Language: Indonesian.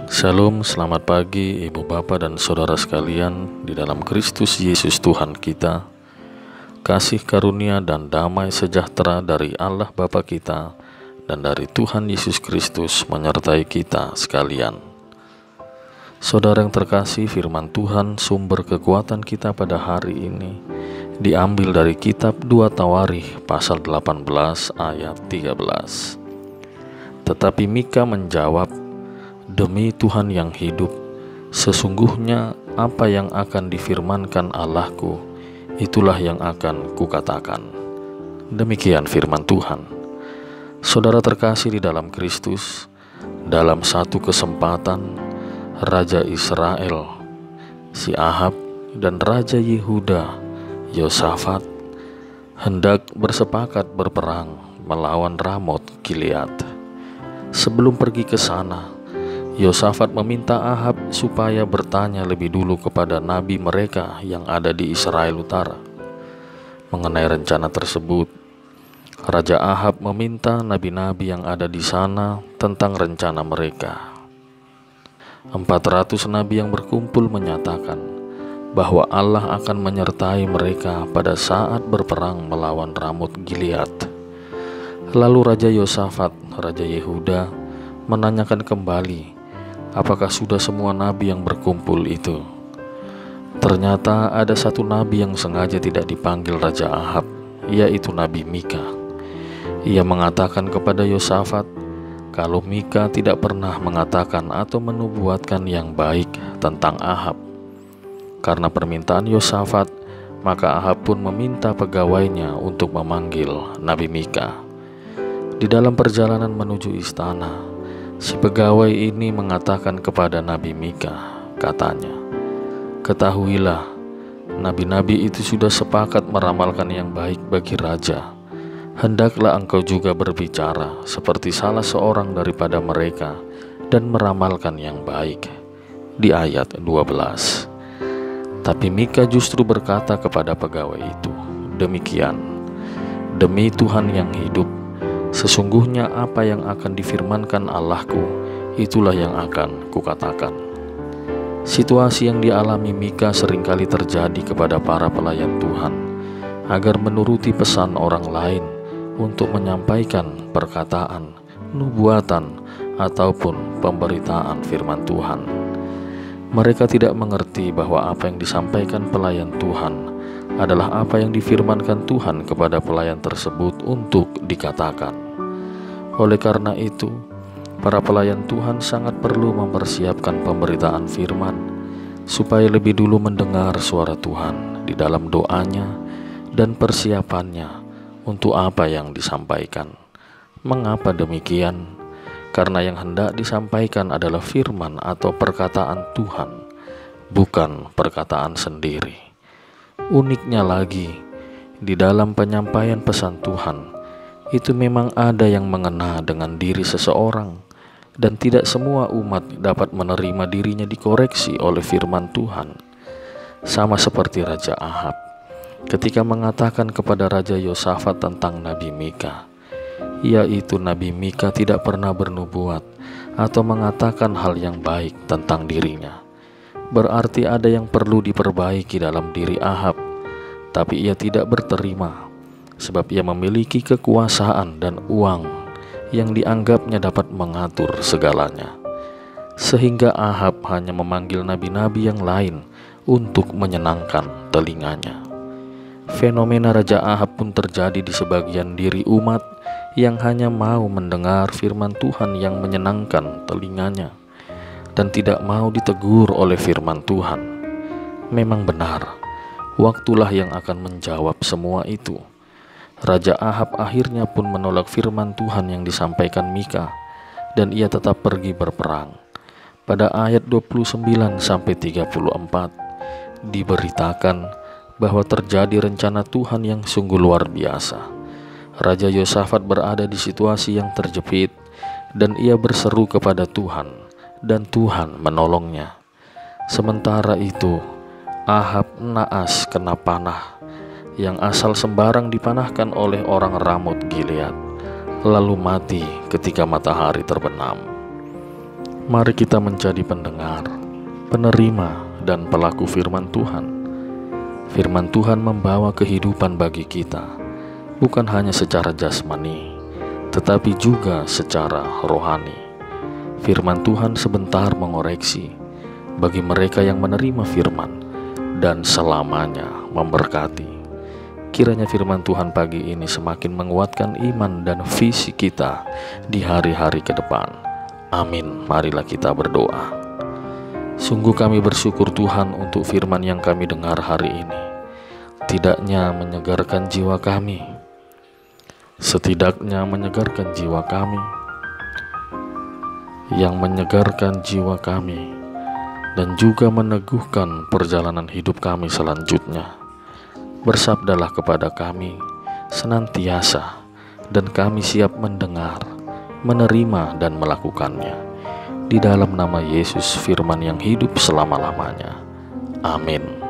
Shalom, selamat pagi Ibu Bapak dan Saudara sekalian di dalam Kristus Yesus Tuhan kita. Kasih karunia dan damai sejahtera dari Allah Bapa kita dan dari Tuhan Yesus Kristus menyertai kita sekalian. Saudara yang terkasih, firman Tuhan sumber kekuatan kita pada hari ini diambil dari kitab 2 Tawarikh pasal 18 ayat 13. Tetapi Mika menjawab, "Demi Tuhan yang hidup, sesungguhnya apa yang akan difirmankan Allahku, itulah yang akan kukatakan." Demikian firman Tuhan. Saudara terkasih di dalam Kristus, dalam satu kesempatan, Raja Israel, si Ahab, dan Raja Yehuda, Yosafat, hendak bersepakat berperang melawan Ramoth Gilead. Sebelum pergi ke sana, Yosafat meminta Ahab supaya bertanya lebih dulu kepada nabi mereka yang ada di Israel Utara. Mengenai rencana tersebut, Raja Ahab meminta nabi-nabi yang ada di sana tentang rencana mereka. 400 nabi yang berkumpul menyatakan bahwa Allah akan menyertai mereka pada saat berperang melawan Ramoth Gilead. Lalu Raja Yosafat, Raja Yehuda, menanyakan kembali, apakah sudah semua nabi yang berkumpul itu? Ternyata ada satu nabi yang sengaja tidak dipanggil Raja Ahab, yaitu Nabi Mika. Ia mengatakan kepada Yosafat, kalau Mika tidak pernah mengatakan atau menubuatkan yang baik tentang Ahab. Karena permintaan Yosafat, maka Ahab pun meminta pegawainya untuk memanggil Nabi Mika. Di dalam perjalanan menuju istana, si pegawai ini mengatakan kepada Nabi Mika, katanya, "Ketahuilah, nabi-nabi itu sudah sepakat meramalkan yang baik bagi raja. Hendaklah engkau juga berbicara seperti salah seorang daripada mereka dan meramalkan yang baik." Di ayat 12. Tapi Mika justru berkata kepada pegawai itu, "Demikian, demi Tuhan yang hidup, sesungguhnya apa yang akan difirmankan Allahku, itulah yang akan kukatakan." Situasi yang dialami Mika seringkali terjadi kepada para pelayan Tuhan, agar menuruti pesan orang lain untuk menyampaikan perkataan, nubuatan, ataupun pemberitaan firman Tuhan. Mereka tidak mengerti bahwa apa yang disampaikan pelayan Tuhan adalah apa yang difirmankan Tuhan kepada pelayan tersebut untuk dikatakan. Oleh karena itu, para pelayan Tuhan sangat perlu mempersiapkan pemberitaan firman, supaya lebih dulu mendengar suara Tuhan di dalam doanya dan persiapannya untuk apa yang disampaikan. Mengapa demikian? Karena yang hendak disampaikan adalah firman atau perkataan Tuhan, bukan perkataan sendiri. Uniknya lagi, di dalam penyampaian pesan Tuhan, itu memang ada yang mengena dengan diri seseorang, dan tidak semua umat dapat menerima dirinya dikoreksi oleh firman Tuhan. Sama seperti Raja Ahab, ketika mengatakan kepada Raja Yosafat tentang Nabi Mika, yaitu Nabi Mika tidak pernah bernubuat atau mengatakan hal yang baik tentang dirinya. Berarti ada yang perlu diperbaiki dalam diri Ahab, tapi ia tidak berterima, sebab ia memiliki kekuasaan dan uang yang dianggapnya dapat mengatur segalanya. Sehingga Ahab hanya memanggil nabi-nabi yang lain untuk menyenangkan telinganya. Fenomena Raja Ahab pun terjadi di sebagian diri umat yang hanya mau mendengar firman Tuhan yang menyenangkan telinganya dan tidak mau ditegur oleh firman Tuhan. Memang benar, waktulah yang akan menjawab semua itu. Raja Ahab akhirnya pun menolak firman Tuhan yang disampaikan Mika, dan ia tetap pergi berperang. Pada ayat 29-34 diberitakan bahwa terjadi rencana Tuhan yang sungguh luar biasa. Raja Yosafat berada di situasi yang terjepit, dan ia berseru kepada Tuhan, dan Tuhan menolongnya. Sementara itu, Ahab naas kena panah yang asal sembarang dipanahkan oleh orang Ramoth Gilead, lalu mati ketika matahari terbenam. Mari kita menjadi pendengar, penerima, dan pelaku firman Tuhan. Firman Tuhan membawa kehidupan bagi kita, bukan hanya secara jasmani, tetapi juga secara rohani. Firman Tuhan sebentar mengoreksi bagi mereka yang menerima firman dan selamanya memberkati. Kiranya firman Tuhan pagi ini semakin menguatkan iman dan visi kita di hari-hari ke depan. Amin. Marilah kita berdoa. Sungguh kami bersyukur Tuhan untuk firman yang kami dengar hari ini. Setidaknya menyegarkan jiwa kami. Yang menyegarkan jiwa kami dan juga meneguhkan perjalanan hidup kami selanjutnya. Bersabdalah kepada kami senantiasa, dan kami siap mendengar, menerima, dan melakukannya. Di dalam nama Yesus, firman yang hidup selama-lamanya. Amin.